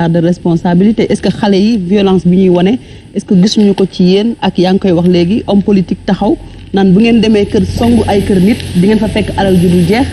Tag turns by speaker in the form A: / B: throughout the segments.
A: de responsabilité est-ce que xale yi violence bi ñuy wane est-ce que gisuñu ko ci yéen ak yaa ngi koy wax léegi homme politique taxaw naan bu ngeen demee kër songu ay kër nit di ngeen fa fekk alal ju dul jeex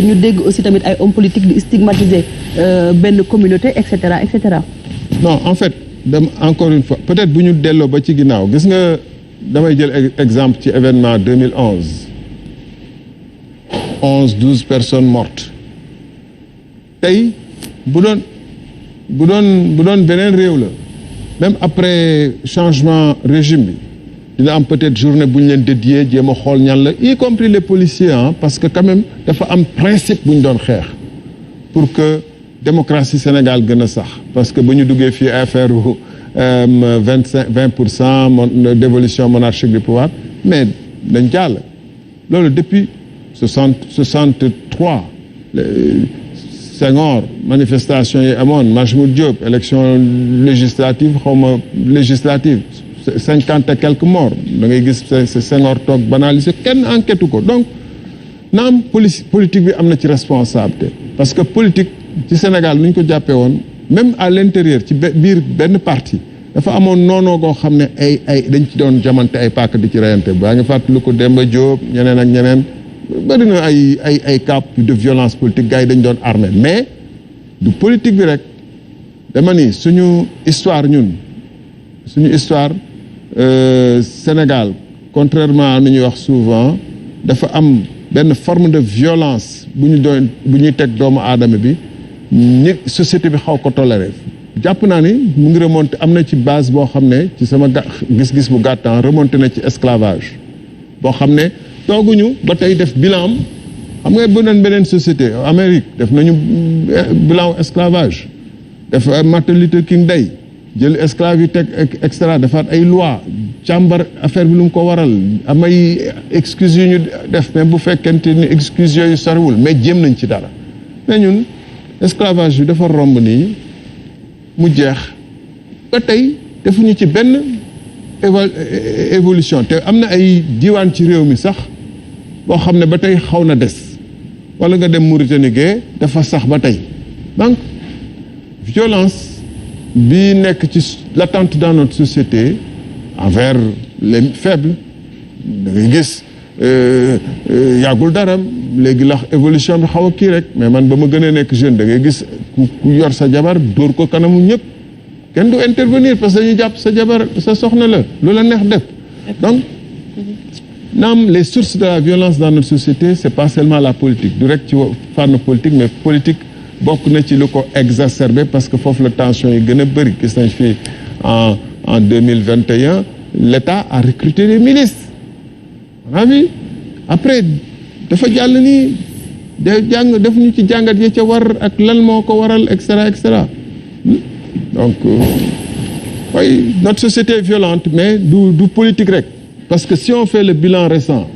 A: ñu dégg aussi tamit ay homme politique di stigmatiser benn communauté et cetera et cetera.
B: non en fait encore une fois peut-être bu ñu delloo ba ci ginnaaw gis nga damay jël exemple ci événement 2011 12 personnes mortes tey bu doon beneen réew la même après changement régime bi dina am peut-être journée bu ñu leen dédié jéem a xool ñan la y compris les policiers parce que quand même dafa am principe bu ñu doon xeex pour que démocratie Sénégal gën a sax parce que bu ñu duggee fii affaire 20% d'évolution monarchique du pouvoir mais dañ jàll loolu depuis 63 Senghor manifestation yi amoon Majmout Diop élection législative xawma législative 50 et quelques morts da ngay gis Senghor toog banalisé kenn enquête ko donc naam politique bi am na ci responsabilité parce que politique ci Sénégal nu ñu ko jàppee woon même à l'intérieur ci biir benn parti dafa amoon noonoo goo xam ne ay dañ ci doon jamante ay paak di ci reyante baa ngi fàttali ko Demba Diop ñeneen ak ñeneen bëri na ay cas de violence politique gars yi dañ doon armé mais du politique bi rek dama ni suñu histoire Sénégal contrairement à nu ñuy wax souvent dafa am benn forme de violence bu ñuy teg doomu aadama bi ñi société bi xaw ko toléré jàpp naa ni mu ngi remonté am na ci base boo xam ne ci sama gis-gis bu gàttan remonté na ci esclavage boo xam ne tooguñu ba tey def bilan xam nga bu doon beneen société Amérique def nañu bilan esclavage def Martin Luther King Day jël esclave yi teg extra defaat ay loi càmbar affaire bi lu mu ko waral amay excuses yu ñu def mais bu fekkente ni excuses yooyu soriwul mais jéem nañ ci dara mais ñun esclavage bi dafa romb nii mu jeex ba tey defuñu ci benn évolution te am na ay diwaan ci réew mi sax boo xam ne ba tey xaw na des wala nga dem Mauritanie gee dafa sax ba tey donc violence bi nekk ci latente dans notre société envers les faibles da ngay gis yàggul dara léegi la évolution bi xaw a kii rek mais man ba ma gën a nekk jeune da ngay gis ku yor sa jabar dóor ko kanamu ñëpp kenn du intervenir parce que dañuy jàpp sa jabar sa soxna la lu la neex def donc naam les sources de la violence dans notre société c'est pas seulement la politique du rek ci fànn politique mais politique bokk na ci lu ko exacerbé parce que foofu la tension yi gën a bëri gis nañ fii en 2021 l'État a recruté des milices on a vu après dafa jàll nii def ñu ci jàngat ya ca war ak lan moo ko waral et cetera donc oui notre société est violente mais du politique rek parce que si on fait le bilan récent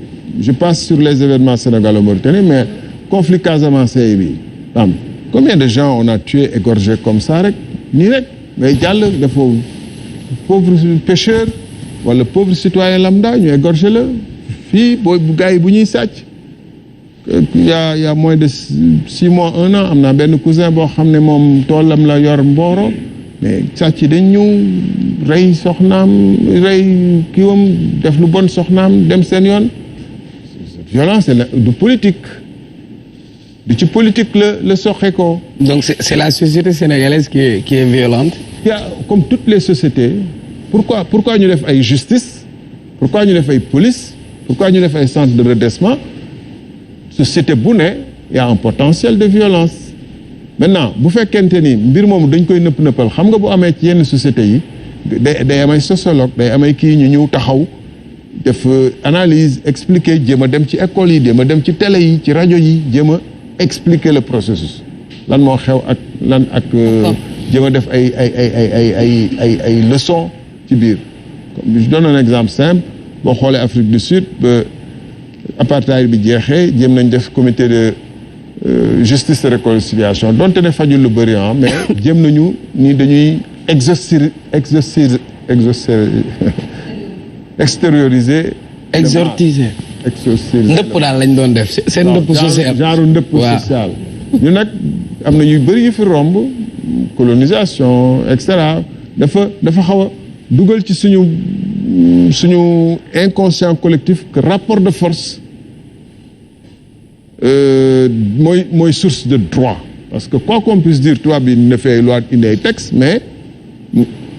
B: je passe sur les événements sénégalo-mauritaniens mais conflit Casamance bi am combien de gens on a tué égorgé comme ça rek nii rek mais jàll dafa pauvre pêcheur wala pauvre citoyen lambda ñu égorgé la fii booy bu gars yi bu ñuy sàcc il y a moins de 6 mois 1 an am naa benn cousin boo xam ne moom toolam la yor Mboro mais sàcc yi dañ ñëw rey soxnaam rey kiiwam def lu bon soxnaam dem seen yoon violence du politique du ci politique la soxe ko.
C: Donc c'est la société sénégalaise qui est violente.
B: Il y a comme toutes les sociétés pourquoi ñu def ay justice pourquoi ñu def ay police pourquoi ñu def ay centre de redressement société bu ne y a un potentiel de violence maintenant bu fekkente ni mbir moomu dañ koy nëppal xam nga bu amee ci yenn sociétés yi day amay sociologue day amay kii ñu ñëw taxaw def analyse expliquer jéem a dem ci école yi jéem a dem ci télé yi ci rajo yi jéem a expliquer le processus lan moo xew ak lan ak jéem a def ay leçons ci biir je donne un exemple simple boo xoolee Afrique du Sud ba apartheid bi jeexee jéem nañ def comité de justice et réconciliation donte ne fajul lu bëri mais jéem nañu ni dañuy exorciser extérioriser
C: ndëpp daal lañ doon def seen ndëpp social
B: genre ndëpp social ñu nag am na yu bëri yu fi romb colonisation et cetera dafa xaw a dugal ci suñu inconscient collectif que rapport de force mooy source de droit parce que quoi qu'on puisse dire tubaab bi ne fait loi indi ay texte mais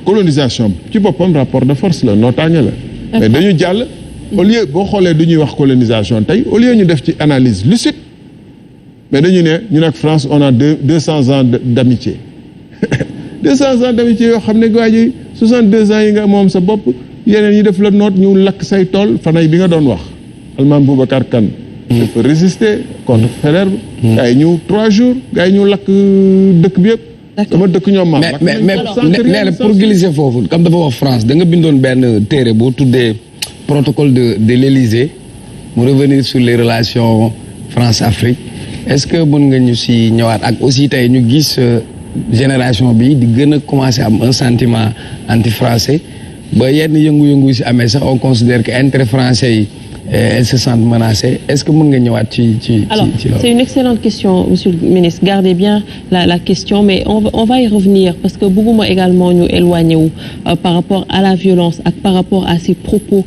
B: colonisation ci boppam rapport de force la nootaange la mais dañu jàll au lieu boo xoolee du ñuy wax colonisation tey au lieu ñu def ci analyse lucide mais dañu ne ñu nag France on a 200 ans d'amitié 200 ans d'amitié yoo xam ne waa ji 62 ans yi nga moom sa bopp yeneen yi def la noot ñu lakk say tool fanay bi nga doon wax Almaan Boubacar Kane dafa résister contre Faidherbe gars yi ñu 3 jours gars yi ñu lakk dëkk bi yëpp dama dëkk ñoom maam
C: mais nee na pour glisser foofu comme dafa wax France da nga bindoon benn téere boo tuddee protocole de l'Élysée mu revenir sur les relations France-Afrique est-ce que mën nga ñu si ñëwaat ak aussi tey ñu gis génération bi di gën a commencer am un sentiment anti-français ba yenn yëngu-yëngu si amee sax on considère que intérêt français yi elles se sentent menacées est-ce que mën nga ñëwaat ci
D: alors c'est une excellente question monsieur le ministre gardez bien la question mais on va y revenir parce que bëgguma également ñu éloigner wu par rapport à la violence ak par rapport à ces propos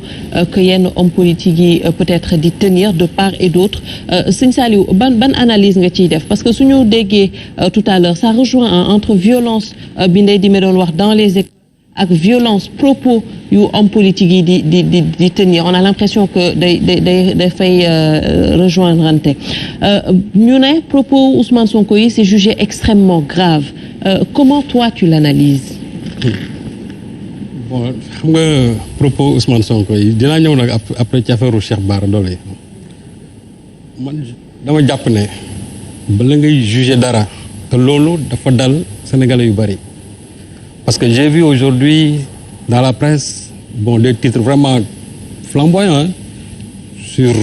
D: que yenn hommes politiques yi peut-être di tenir de part et d'autre sëñ Saliou ban analyse nga ciy def parce que suñu déggee tout à l'heure ça rejoint entre violence bi Ndeye Dime doon wax dans les écoles ak violence propos yu homme politique yi di tenir on a l'impression que day fay rejoindre ante ñu ne propos Ousmane Sonko yi c'est jugé extrêmement grave comment toi tu l'analyses
E: bon xam nga propos Ousmane Sonko yi dinaa ñëw nag après ci affaire Cheikh Bara Dolly man dama jàpp ne bala ngay juger dara te loolu dafa dal sénégalais yu bari parce que j'ai vu aujourd'hui dans la presse bon des titres vraiment flamboyants sur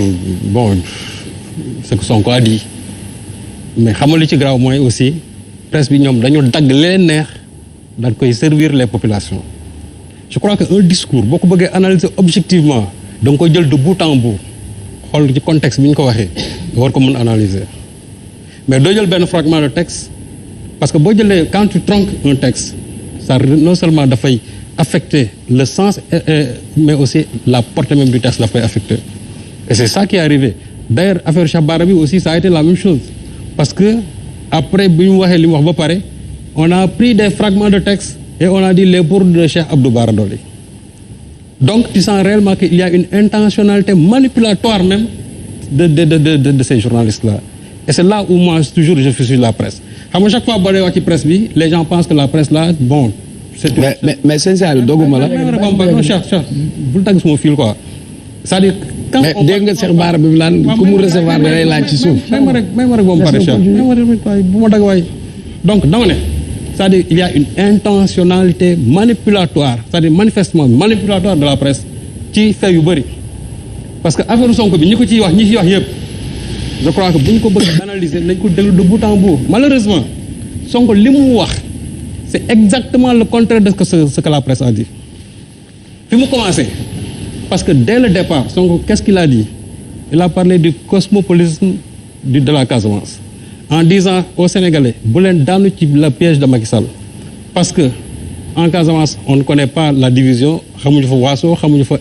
E: bon ce que Sonko a dit mais xam nga li ci grave mooy aussi presse bi ñoom dañoo dagg leen neex dañ koy servir les populations je crois que un discours boo ko bëggee analyser objectivement da nga koy jël de bout en bout xool ci contexte bi ñu ko waxee war ko mën analyser mais doo jël benn fragment de texte parce que boo jëlee quand tu tronques un texte ça non seulement dafay affecter le sens mais aussi la portée même du texte daf koy affecter et c'est ça qui est arrivé d'ailleurs affaire Cheikh Bara bi aussi ça a été la même chose parce que après bi ñu waxee li mu wax ba pare on a pris des fragments de texte et on a dit les bourdes de Cheikh Abdou Bara Dolly donc tu sens réellement qu'il y a une intentionnalité manipulatoire même de ces journalistes là et c'est là où moi toujours je fusille la presse xam nga chaque fois boo dee wax ci presse bi les gens pensent que la presse là bon. c'est
C: mais sincèrement dogguma la.
E: non Cheikh bul tagg suma fil quoi c'est-à-dire. quand
C: mais dégg nga Cheikh Bara bi laan ku mu recevoir da lay laaj ci suuf.
E: may ma rek ba mu pare Cheikh may ma rek waay bu ma dagg waay donc dama ne c'est-à-dire il y a une intentionnalité manipulatoire c'est-à-dire manifestement manipulatoire de la presse ci fait yu bëri parce que affaire Sonko bi ñi ko ciy wax ñi ciy wax yëpp. je crois que bu ñu ko bëgg analyser nañ ko déglu de bout en bout malheureusement Sonko li mu wax c'est exactement le contraire de ce que la presse a dit fi mu commencé parce que dès le départ Sonko qu'est-ce qu'il a dit il a parlé du cosmopolisme de la Casamance en disant aux Sénégalais bu leen daanu ci le piège de Macky Sall parce que en Casamance on ne connaît pas la division xamuñu fa waaso xamuñu fa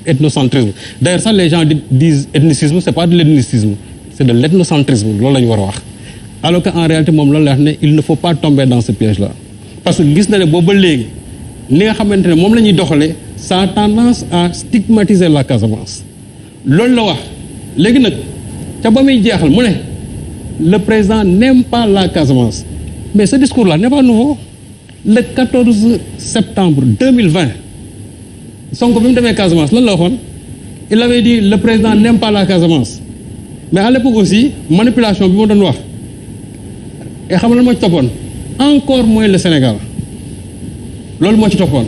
E: ethnocentrisme d'ailleurs ça les gens disent ethnicisme c'est pas de l'ethnicisme c'est de l'ethnocentrisme loolu la ñu war a wax alors que en réalité moom loolu la wax ne il ne faut pas tomber dans ce piège-là parce que gis na ne boobu ba léegi li nga xamante ne moom la ñuy doxalee ça a tendance à stigmatiser la Casamance loolu la wax léegi nag ca ba muy jeexal mu ne le président n'aime pas la Casamance mais ce discours-là n'est pas nouveau le 14 septembre 2020 Sonko bi mu demee Casamance lan la waxoon il avait dit le président n'aime pas la Casamance mais à l'époque aussi manipulation bi ma doon wax et xam nga lan moo ci toppoon encore moins le Sénégal loolu moo ci toppoon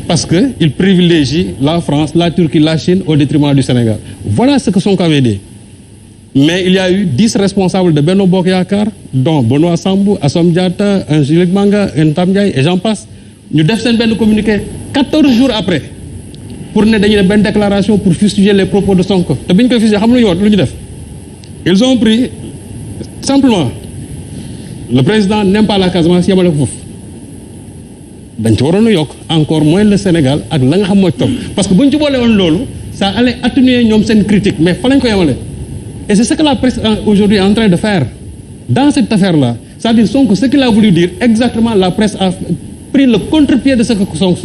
E: parce que il privilégie la France la Turquie la Chine au détriment du Sénégal voilà ce que Sonko avait dit mais il y a eu 10 responsables de Benno Bokk Yaakaar dont Benoît Sambou Assome Diatta Angélique Manga Ntam Ndiaye et j'en passe ñu def seen benn communiqué 14 jours après pour ne dañuy def benn déclaration pour fustiger les propos de Sonko te bi ñu koy fustiger xam lu ñu def ils ont pris simplement le président n'aime pas la Casamance yamale ko foofu dañ ci waroon a yokk encore moins le Sénégal ak la nga xam mooy topp parce que bu ñu ci boole woon loolu ça allait atténuer ñoom seen critique mais fa lañ ko yemale et c'est ce que la presse aujourd'hui est en train de faire dans cette affaire là c'est-à-dire Sonko ce qu'il a voulu dire exactement la presse a pris le contre-pied de ce que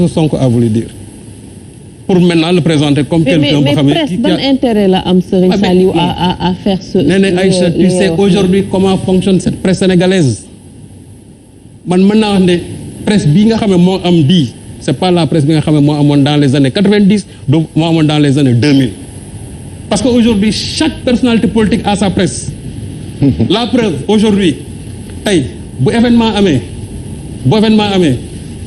E: Sonko a voulu dire pour maintenant le présenter comme quelqu'un boo xam ne
D: presse ban intérêt la am Serigne Saliou à faire ce
E: nee Aïcha tu sais aujourd'hui comment fonctionne cette presse sénégalaise man mën naa wax ne presse bii nga xam ne moo am bii c'est pas la presse bi nga xam ne moo amoon dans les années 90 donc moo amoon dans les années 2000 parce que aujourd'hui chaque personnalité politique a sa presse la preuve aujourd'hui tey bu événement amee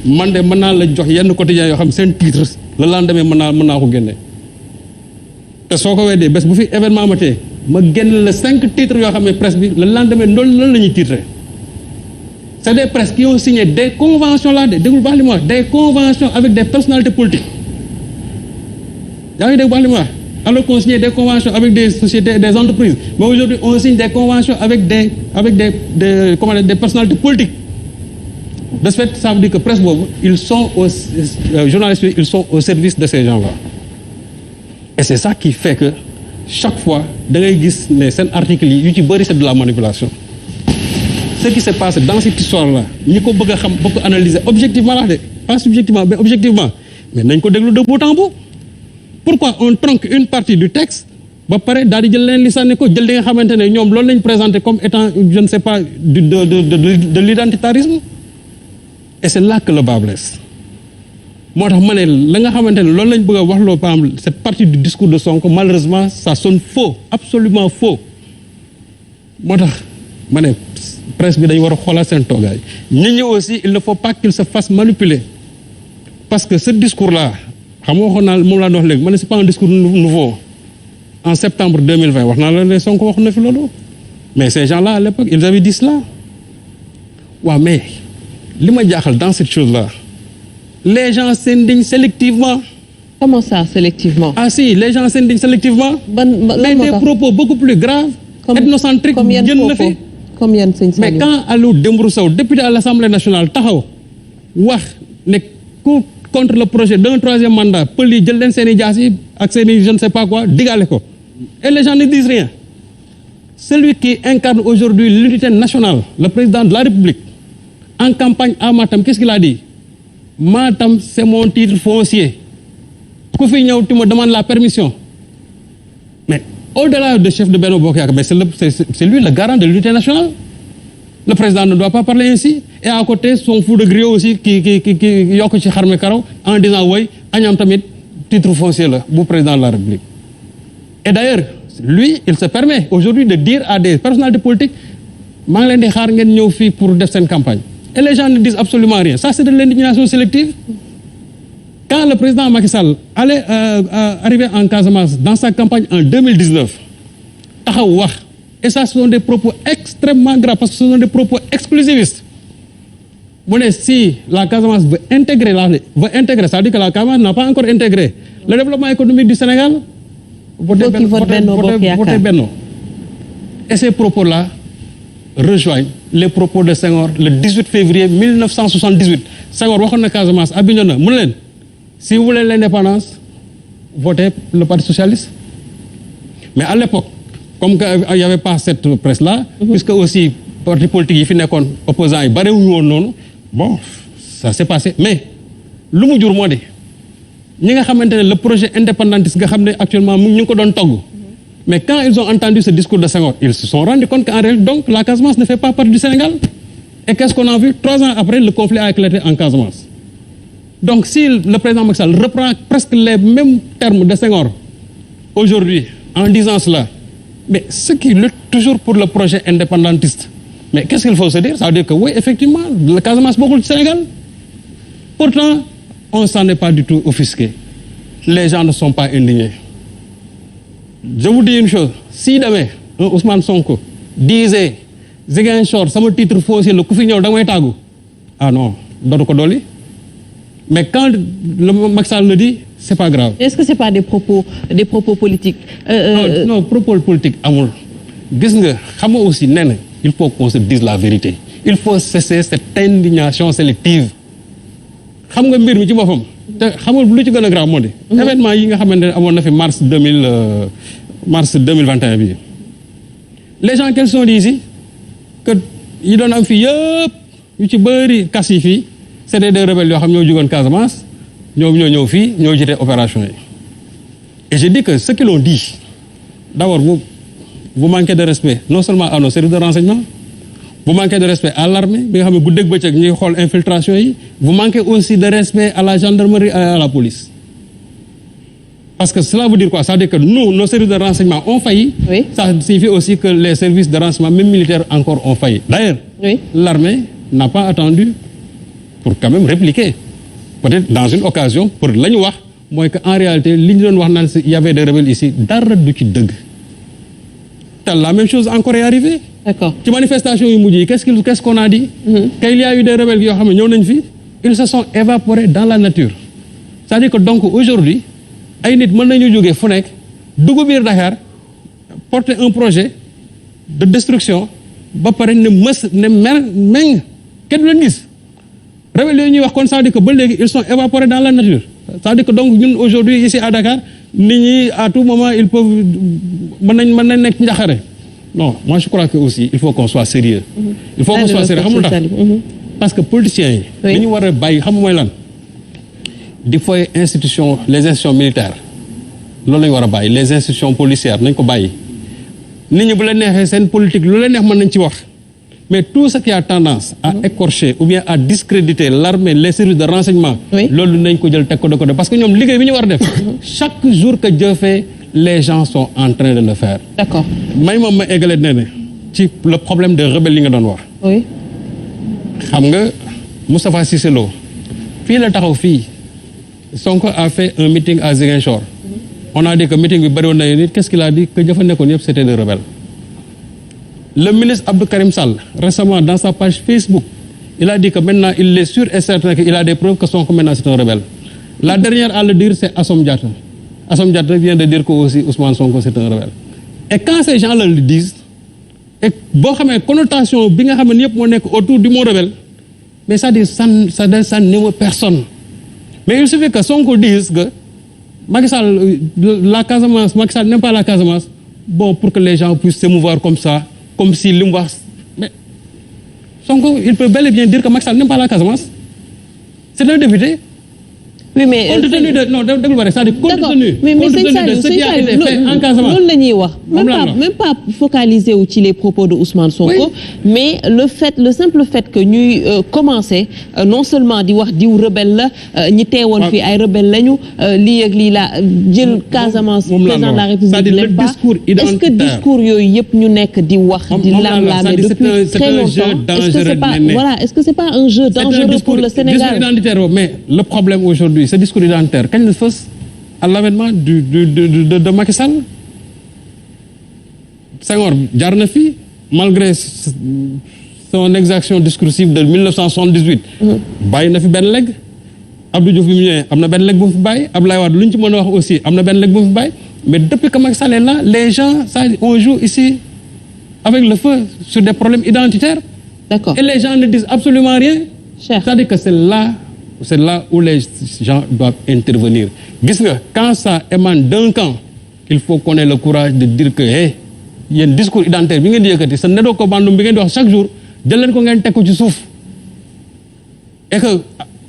E: man de mën naa la jox yenn quotidiens yoo xam seen titre le lendemain mën naa ko génne te soo ko weddee bés bu fi événement amatee ma génn la 5 titres yoo xam ne presse bi le lendemain loolu la ñuy titré c'est des presses qui ont signé des conventions là déglu baax li ma wax des conventions avec des personnalités politiques yaa ngi dégg baax li ma wax alors qu'on signe des conventions avec des sociétés des entreprises mais aujourd'hui on signe des conventions avec des personnalités politiques de ce fait ça veut dire que presse boobu ils sont journalistes ils sont au service de ces gens-là et c'est ça qui fait que chaque fois da ngay gis ne seen articles yi yu ci bëri c'est de la manipulation ce qui se passe dans cette histoire-là ñi ko bëgg a xam bëgg ko analyser objectivement la de pas subjectivement mais objectivement mais nañ ko déglu de bout en bout pourquoi on tronque une partie du texte ba pare daal di jël leen li sànni ko jël li nga xamante ne ñoom loolu lañ présenté comme étant je ne sais pas de l'identitarisme et c'est là que le bât blesse moo tax ma ne la nga xamante ne loolu lañ bëgg a wax loo par exemple cette partie du discours de Sonko malheureusement ça sonne faux absolument faux moo tax ma ne presse bi dañu war a xoolal seen toogaay nit ñi aussi il ne faut pas qu'il se fasse manipuler parce que ce discours là xam nga waxoon naa moom laa doon wax léegi ma ne c'est pas un discours nouveau en septembre 2020 wax naa la ne Sonko wax na fi loolu mais ces gens là à l'époque ils avaient dit cela waaw mais li ma jaaxal dans cette chose là les gens s'indignent sélectivement.
D: Comment ça sélectivement?
E: Ah si les gens s'indignent sélectivement. Mais des propos beaucoup plus graves. Ethnocentriques génn na fi.
D: Comme yan sëñ Saliou.
E: Mais quand Aliou Dembourou Sow député à l'Assemblée nationale taxaw wax ne ku contre le projet d'un troisième mandat pël yi jël leen seen i jaas yi ak seen i je ne sais pas quoi digale ko et les gens ne disent rien. Celui qui incarne aujourd'hui l'unité nationale le président de la République en campagne à Matam qu'est-ce qu'il a dit? Matam c'est mon titre foncier ku fi ñëw tu me demandes la permission mais au-delà de chef de Benno Bokk Yaakaar mais c'est lui le garant de l'unité nationale le président ne doit pas parler ainsi et à côté son fou de griot aussi qui yokk ci xarme karaw en disant woy añam tamit titre foncier la bu président de la République et d'ailleurs lui il se permet aujourd'hui de dire à des personnalités politiques maa ngi leen di xaar ngeen ñëw fii pour def seen campagne et les gens ne disent absolument rien ça c'est de l'indignation sélective quand le président Macky Sall allait arriver en Casamance dans sa campagne en 2019 taxaw wax et ça ce sont des propos extrêmement graves parce que ce sont des propos exclusivistes mu ne si la Casamance veut intégrer c'est-à-dire que la Casamance n'a pas encore intégré le développement économique du Sénégal voter Benno et ces propos-là rejoignent les propos de Senghor le 18 février 1978 Senghor waxoon na Casamance à Bignona mu ne leen si vous voulez l'indépendance votez le Parti socialiste mais à l'époque comme que il y avait pas cette presse-là puisque aussi parti politique yi fi nekkoon opposants yi bariwuñu woon noonu bon ça s'est passé mais lu mu jur moo de ñi nga xamante ne le projet indépendantiste nga xam ne actuellement ñu ngi ko doon togg mais quand ils ont entendu ce discours de Senghor ils se sont rendus compte qu'en réalité donc la Casamance ne fait pas partie du Sénégal et qu'est-ce qu'on a vu 3 ans après le conflit a éclaté en Casamance donc si le président Macky Sall reprend presque les mêmes termes de Senghor aujourd'hui en disant cela mais ceux qui luttent toujours pour le projet indépendantiste mais qu'est-ce qu'il faut se dire ça veut dire que oui effectivement le Casamance bokkul ci Sénégal pourtant on s'en est pas du tout offusqué les gens ne sont pas indignés. Je vous dis une chose si demain Ousmane Sonko disait Ziguinchor sama titre foncier la ku fi ñëw da may tàggu ah non dootu ko dolli mais quand le Macky Sall le dit c'est pas grave.
D: Est-ce que c'est pas des propos politiques?
E: Non propos politique amul gis nga xam nga aussi nee na il faut qu'on se dise la vérité il faut cesser cette indignation sélective xam nga mbir mi ci boppam te xamul lu ci gën a grave moo di événement yi nga xamante ne amoon na fi mars 2021 bii les gens quels sont ici que yi doon am fii yëpp yu ci bëri kas yi fii c'était des rebelles yoo xam ñoo jógoon Casamance ñoom ñoo ñëw fii ñoo jiite opération yi et je dis que ceux qui l'ont dit d'abord vous manquez de respect non seulement à nos services de renseignement vous manquez de respect à l'armée bi nga xam ne guddeeg bëccëg ñuy xool infiltration yi vous manquez aussi de respect à la gendarmerie et à la police parce que cela veut dire quoi? Ça veut dire que nous, nos services de renseignement ont failli.
D: Oui.
E: Ça signifie aussi que les services de renseignement, même militaires, encore ont failli. D'ailleurs,
D: oui.
E: L'armée n'a pas attendu pour quand même répliquer. Peut-être dans une occasion, pour la ñu wax mooy que en réalité li ñu doon wax naan il y avait des rebelles ici dara du ci dëgg. te la même chose encore est arrivée.
D: D'accord.
E: ci manifestation yu mujj yi qu'est-ce qu'on a dit? Qu'il y a eu des rebelles yoo xam ne ñëw nañ fi ils se sont évaporés dans la nature. C'est-à-dire que donc aujourd'hui ay nit mën nañu jógee fu nekk dugg biir Dakar porter un projet de destruction ba pare ne meng kenn du leen gis rebelles yooyu ñuy wax kon ça veut dire que ba léegi ils sont évaporés dans la nature. Ça veut dire que donc ñun aujourd'hui ici à Dakar nit ñi à tout moment ils peuvent mën nañ nekk njaxare. Non, moi je crois que aussi il faut qu'on soit sérieux. Il faut qu'on soit sérieux xamul tax parce que politiciens yi. li ñu war a bàyyi xam mooy lan. di foy institution les institutions militaires loolu lañu war a bàyyi les institutions policières nañ ko bàyyi. nit ñi bu la neexee seen politique lu la neex mën nañ ci wax mais tout ce qui a tendance à écorcher ou bien à discréditer l'armée les services de renseignement. loolu nañ ko jël teg ko de côté parce que ñoom liggéey bi ñu war a def. chaque jour que Dieu fait les gens sont en train de le faire.
D: D'accord.
E: may moom ma eggale ne ci le problème de rebelle li nga doon wax.
D: Oui.
E: xam nga Moustapha Cissé Lo fii la taxaw fii Sonko a fait un meeting à Ziguinchor. On a dit que meeting bi bëri woon na nit qu'est-ce qu'il a dit que ña fa nekkoon yëpp c'était des rebelles. Le ministre Abdou Karim Sall récemment dans sa page Facebook il a dit que maintenant il est sûr et certain qu'il a des preuves que Sonko maintenant c'est un rebelle. La dernière à le dire c'est Assome Diatta. Assome Diatta vient de dire que aussi Ousmane Sonko c'est un rebelle. Et quand ces gens-là le disent et boo xamee connotation bi nga xam ne yëpp moo nekk autour du mot rebelle mais ça dit ça n'émeut personne. Mais il suffit que Sonko dise que Macky Sall la Casamance Macky Sall n'aime pas la Casamance bon pour que les gens puissent s'émouvoir comme ça comme si li mu wax mais Sonko il peut bel et bien dire que Macky Sall n'aime pas la Casamance c'est un député.
D: Oui mais
E: compte tenu de non déglu ma rek c'est-à-dire compte tenu de ce qui a été fait en Casamance
D: loolu la ñuy wax même pas focaliser wu ci les propos de Ousmane Sonko. Oui. Mais le simple fait que ñuy commencer non seulement di wax diw rebelle la ñi teewoon fii ay rebelle lañu lii ak lii la jël Casamance président de la République l'aime pas est-ce que discours yooyu yëpp ñu nekk di wax di lam-lamer depuis très longtemps est-ce que c'est pas un jeu dangereux pour le Sénégal
E: mais le problème aujourd'hui ce discours identitaire kañ la fës à l'avènement de Macky Sall Senghor jaar na fi malgré son exaction discursive de 1978 bàyyi na fi benn leg Abdou Diouf bi mu ñëwee am na benn leg bu mu fi bàyyi Abdoulaye Wade lu ñu ci mën a wax aussi am na benn leg bu mu fi bàyyi mais depuis que Macky Sall est là les gens ça on joue ici avec le feu sur des problèmes identitaires.
D: D'accord.
E: Et les gens ne disent absolument rien. C'est-à-dire que c'est là où les gens doivent intervenir. Gis nga quand ça émane d'un camp il faut qu'on ait le courage de dire que hey yéen discours identitaire bi ngeen di yëkkati sa nedoo ko bandum bi ngeen di wax chaque jour jël leen ko ngeen teg ko ci suuf et que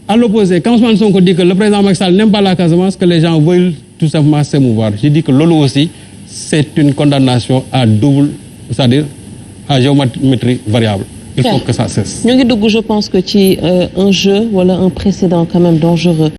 E: à l'opposé quand Ousmane Sonko dit que le président Macky Sall n'aime pas la Casamance que les gens veulent tout simplement s'émouvoir je dis que loolu aussi c'est une condamnation à double c'est-à-dire à géométrie variable. Il faut que ça cesse.
D: ñu ngi dugg je pense que ci un jeu wala un précédent quand même dangereux.